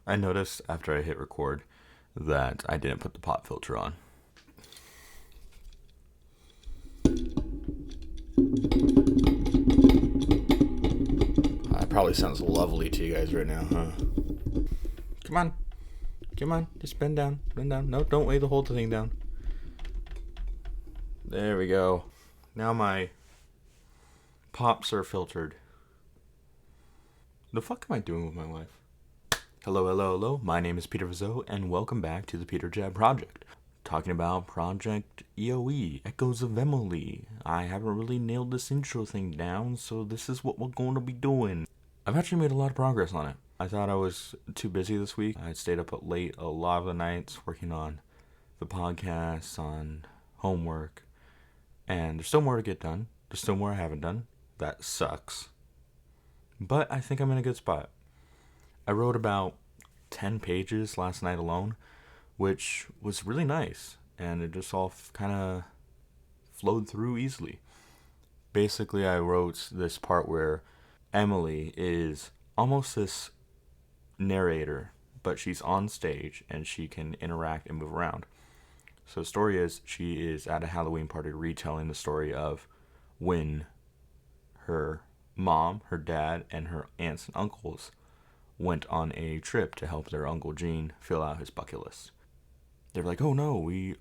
I noticed after I hit record that I didn't put the pop filter on. That probably sounds lovely to you guys right now, huh? Come on. Come on. Just bend down. Bend down. No, don't lay the whole thing down. There we go. Now my pops are filtered. The fuck am I doing with my life? Hello, hello, hello. My name is Peter Vizot, and welcome back to the Peter Jab Project. Talking about Project EOE, Echoes of Emily. I haven't really nailed this intro thing down, so this is what we're going to be doing. I've actually made a lot of progress on it. I thought I was too busy this week. I stayed up late a lot of the nights working on the podcast, on homework, and there's still more to get done. There's still more I haven't done. That sucks. But I think I'm in a good spot. I wrote about 10 pages last night alone, which was really nice, and it just all kind of flowed through easily. Basically, I wrote this part where Emily is almost this narrator, but she's on stage and she can interact and move around. So the story is she is at a Halloween party retelling the story of when her mom, her dad, and her aunts and uncles went on a trip to help their Uncle Gene fill out his bucket list. They're like, oh no, we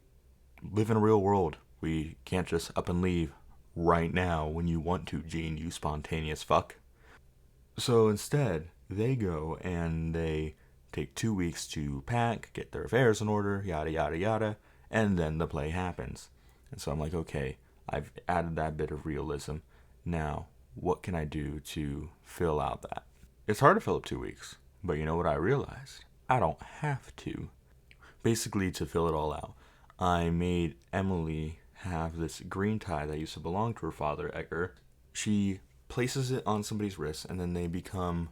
live in a real world. We can't just up and leave right now when you want to, Gene, you spontaneous fuck. So instead, they go and they take 2 weeks to pack, get their affairs in order, yada yada yada, and then the play happens. And so I'm like, okay, I've added that bit of realism. Now, what can I do to fill out that? It's hard to fill up 2 weeks, but you know what I realized? I don't have to. Basically, to fill it all out, I made Emily have this green tie that used to belong to her father, Edgar. She places it on somebody's wrist, and then they become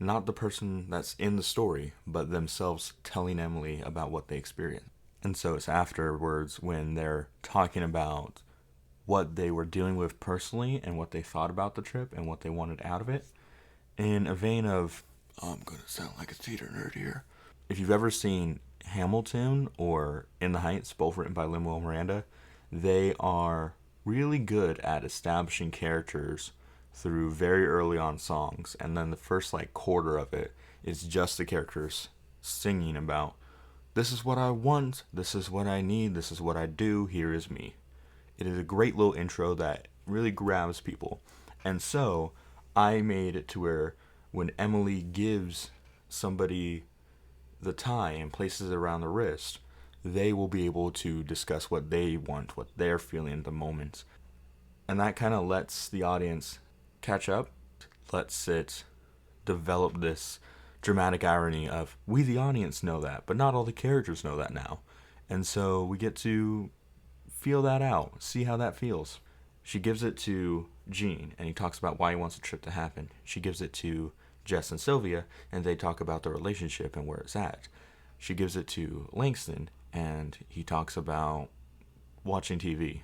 not the person that's in the story, but themselves telling Emily about what they experienced. And so it's afterwards when they're talking about what they were dealing with personally and what they thought about the trip and what they wanted out of it. In a vein of, I'm going to sound like a theater nerd here. If you've ever seen Hamilton or In the Heights, both written by Lin-Manuel Miranda, they are really good at establishing characters through very early on songs, and then the first quarter of it is just the characters singing about, this is what I want, this is what I need, this is what I do, here is me. It is a great little intro that really grabs people. And so I made it to where when Emily gives somebody the tie and places it around the wrist, they will be able to discuss what they want, what they're feeling at the moment. And that kind of lets the audience catch up, lets it develop this dramatic irony of, we the audience know that, but not all the characters know that now. And so we get to feel that out, see how that feels. She gives it to Gene, and he talks about why he wants the trip to happen. She gives it to Jess and Sylvia, and they talk about the relationship and where it's at. She gives it to Langston, and he talks about watching TV.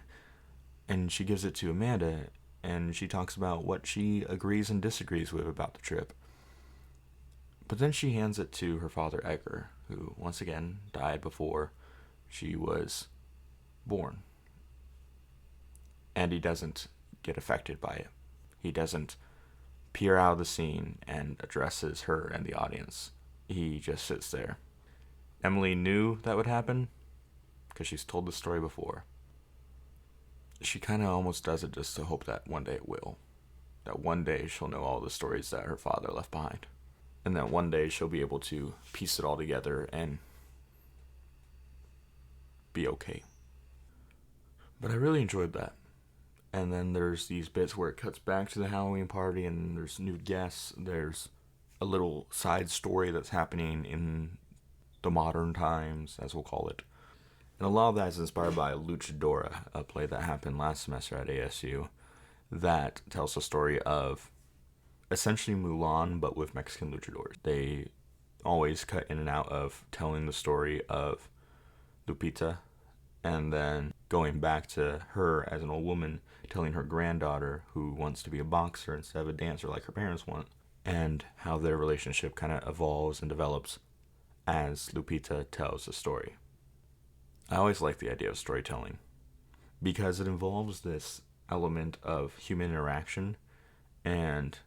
And she gives it to Amanda, and she talks about what she agrees and disagrees with about the trip. But then she hands it to her father, Edgar, who once again died before she was born. And he doesn't get affected by it. He doesn't peer out of the scene and addresses her and the audience. He just sits there. Emily knew that would happen because she's told the story before. She kind of almost does it just to hope that one day it will. That one day she'll know all the stories that her father left behind. And that one day she'll be able to piece it all together and be okay. But I really enjoyed that. And then there's these bits where it cuts back to the Halloween party and there's new guests. There's a little side story that's happening in the modern times, as we'll call it. And a lot of that is inspired by Luchadora, a play that happened last semester at ASU that tells the story of essentially Mulan, but with Mexican luchadors. They always cut in and out of telling the story of Lupita and then going back to her as an old woman telling her granddaughter who wants to be a boxer instead of a dancer like her parents want, and how their relationship kind of evolves and develops as Lupita tells a story. I always like the idea of storytelling because it involves this element of human interaction and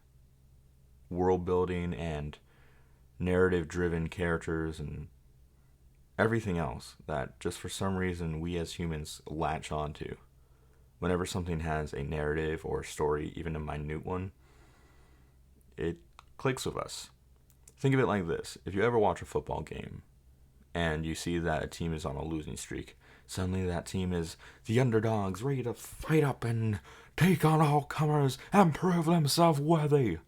world building and narrative driven characters and everything else that just for some reason we as humans latch onto. Whenever something has a narrative or a story, even a minute one, it clicks with us. Think of it like this. If you ever watch a football game and you see that a team is on a losing streak, suddenly that team is the underdogs ready to fight up and take on all comers and prove themselves worthy.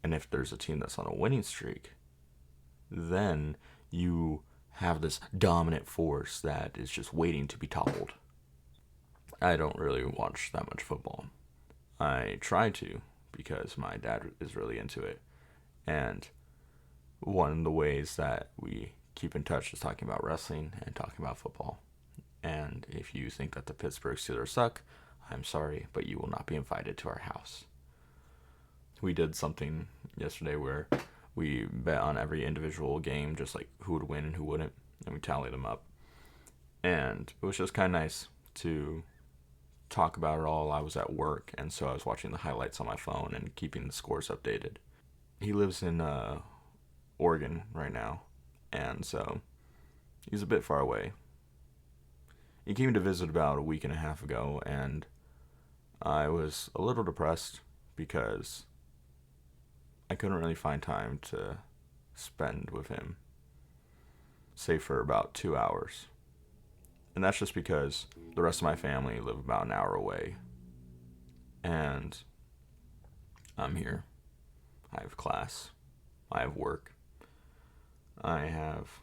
And if there's a team that's on a winning streak, then you have this dominant force that is just waiting to be toppled. I don't really watch that much football. I try to because my dad is really into it. And one of the ways that we keep in touch is talking about wrestling and talking about football. And if you think that the Pittsburgh Steelers suck, I'm sorry, but you will not be invited to our house. We did something yesterday where we bet on every individual game, just like who would win and who wouldn't, and we tallied them up. And it was just kind of nice to talk about it all. I was at work, and so I was watching the highlights on my phone and keeping the scores updated. He lives in Oregon right now, and so he's a bit far away. He came to visit about a week and a half ago, and I was a little depressed because I couldn't really find time to spend with him, save for about 2 hours. And that's just because the rest of my family live about an hour away. And I'm here. I have class. I have work. I have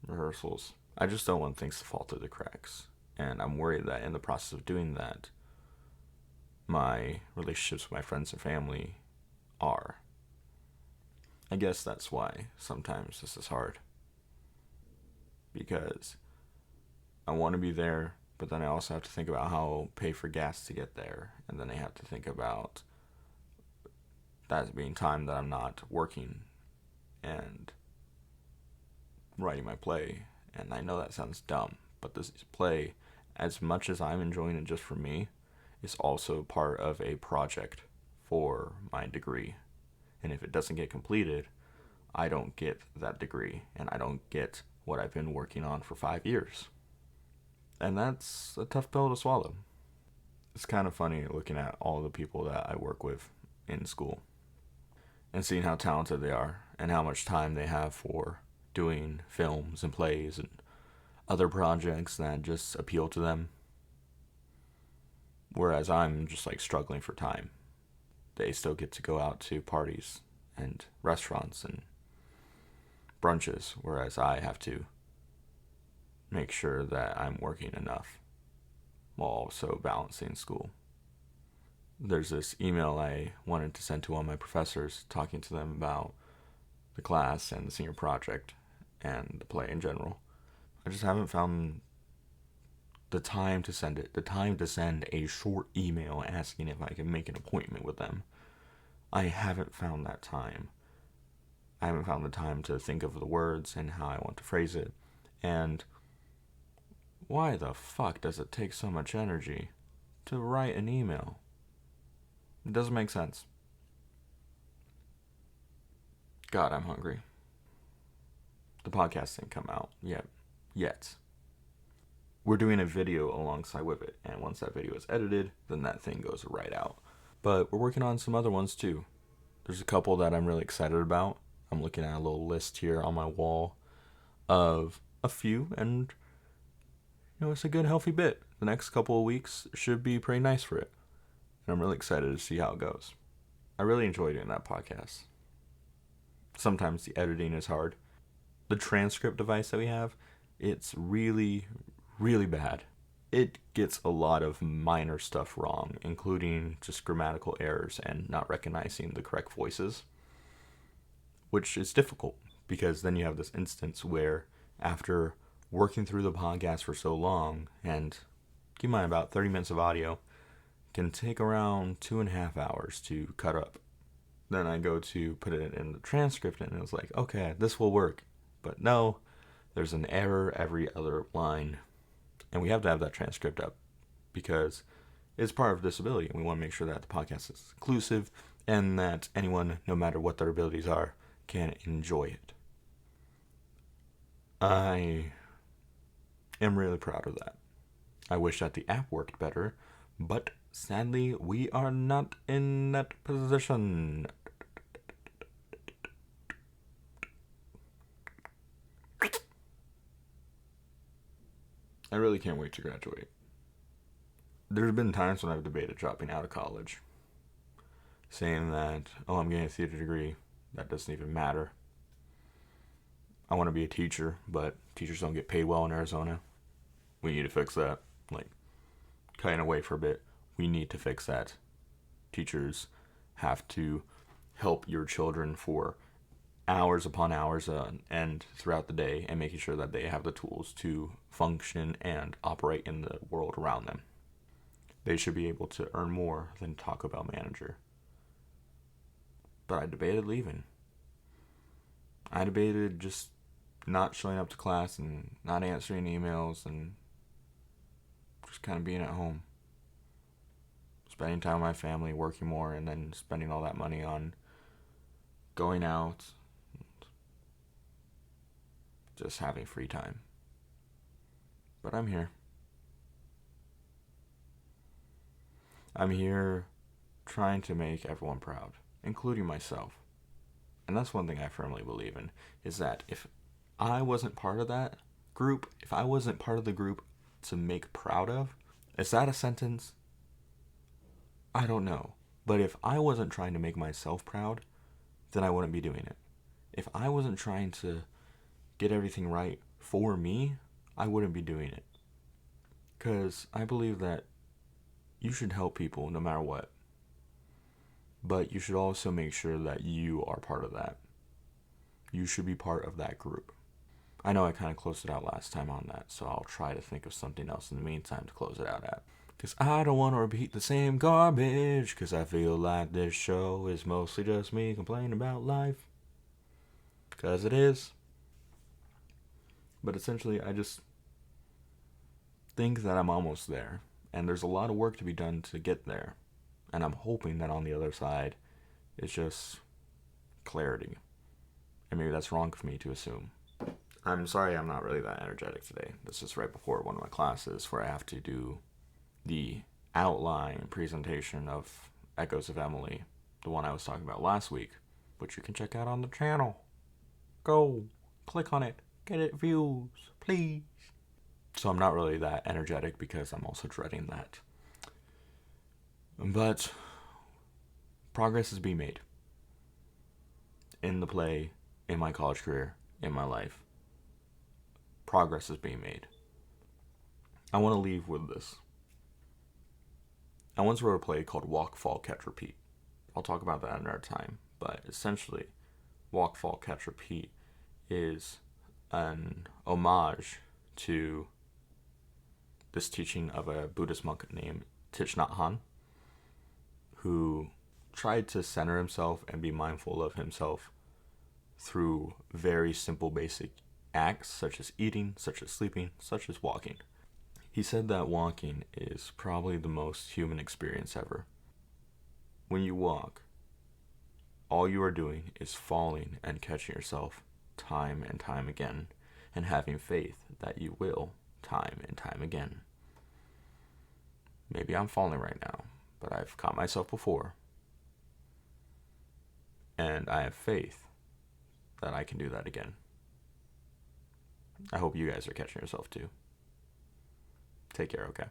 rehearsals. I just don't want things to fall through the cracks. And I'm worried that in the process of doing that, my relationships with my friends and family are. I guess that's why sometimes this is hard. Because I want to be there, but then I also have to think about how I'll pay for gas to get there. And then I have to think about that being time that I'm not working and writing my play. And I know that sounds dumb, but this play, as much as I'm enjoying it just for me, is also part of a project for my degree. And if it doesn't get completed, I don't get that degree, and I don't get what I've been working on for 5 years. And that's a tough pill to swallow. It's kind of funny looking at all the people that I work with in school and seeing how talented they are and how much time they have for doing films and plays and other projects that just appeal to them. Whereas I'm just like struggling for time. They still get to go out to parties and restaurants and brunches, whereas I have to make sure that I'm working enough while also balancing school. There's this email I wanted to send to one of my professors talking to them about the class and the senior project and the play in general. I just haven't found the time to send it, the time to send a short email asking if I can make an appointment with them. I haven't found that time. I haven't found the time to think of the words and how I want to phrase it. And why the fuck does it take so much energy to write an email? It doesn't make sense. God, I'm hungry. The podcast didn't come out yet. We're doing a video alongside with it, and once that video is edited, then that thing goes right out. But we're working on some other ones too. There's a couple that I'm really excited about. I'm looking at a little list here on my wall of a few, and it's a good healthy bit. The next couple of weeks should be pretty nice for it. And I'm really excited to see how it goes. I really enjoy doing that podcast. Sometimes the editing is hard. The transcript device that we have, it's really, really bad. It gets a lot of minor stuff wrong, including just grammatical errors and not recognizing the correct voices, which is difficult because then you have this instance where after working through the podcast for so long, and keep in mind about 30 minutes of audio can take around 2.5 hours to cut up. then I go to put it in the transcript and it was like, okay, this will work. But no, there's an error every other line. And we have to have that transcript up because it's part of disability. And we want to make sure that the podcast is inclusive and that anyone, no matter what their abilities are, can enjoy it. I am really proud of that. I wish that the app worked better, but sadly, we are not in that position. I really can't wait to graduate. There's been times when I've debated dropping out of college, saying that, oh, I'm getting a theater degree. That doesn't even matter. I want to be a teacher, but teachers don't get paid well in Arizona. We need to fix that. Like, cutting away for a bit. We need to fix that. Teachers have to help your children for hours upon hours and throughout the day, and making sure that they have the tools to function and operate in the world around them. They should be able to earn more than Taco Bell manager. But I debated leaving. I debated just not showing up to class and not answering emails and just kind of being at home. Spending time with my family, working more, and then spending all that money on going out, just having free time. But I'm here. I'm here trying to make everyone proud, including myself. And that's one thing I firmly believe in, is that if I wasn't part of that group, if I wasn't part of the group to make proud of, is that a sentence? I don't know. But if I wasn't trying to make myself proud, then I wouldn't be doing it. If I wasn't trying to get everything right for me, I wouldn't be doing it. Because I believe that you should help people no matter what. But you should also make sure that you are part of that. You should be part of that group. I know I kind of closed it out last time on that, so I'll try to think of something else in the meantime to close it out at. Because I don't want to repeat the same garbage, because I feel like this show is mostly just me complaining about life. Because it is. But essentially, I just think that I'm almost there. And there's a lot of work to be done to get there. And I'm hoping that on the other side, it's just clarity. And maybe that's wrong for me to assume. I'm sorry I'm not really that energetic today. This is right before one of my classes where I have to do the outline presentation of Echoes of Emily, the one I was talking about last week, which you can check out on the channel. Go, click on it, get it views, please. So I'm not really that energetic because I'm also dreading that. But progress is being made in the play, in my college career, in my life. Progress is being made. I want to leave with this. I once wrote a play called Walk, Fall, Catch, Repeat. I'll talk about that another time. But essentially, Walk, Fall, Catch, Repeat is an homage to this teaching of a Buddhist monk named Thich Nhat Hanh, who tried to center himself and be mindful of himself through very simple, basic acts, such as eating, such as sleeping, such as walking. He said that walking is probably the most human experience ever. When you walk, all you are doing is falling and catching yourself time and time again, and having faith that you will time and time again. Maybe I'm falling right now, but I've caught myself before. And I have faith that I can do that again. I hope you guys are catching yourself too. Take care, okay?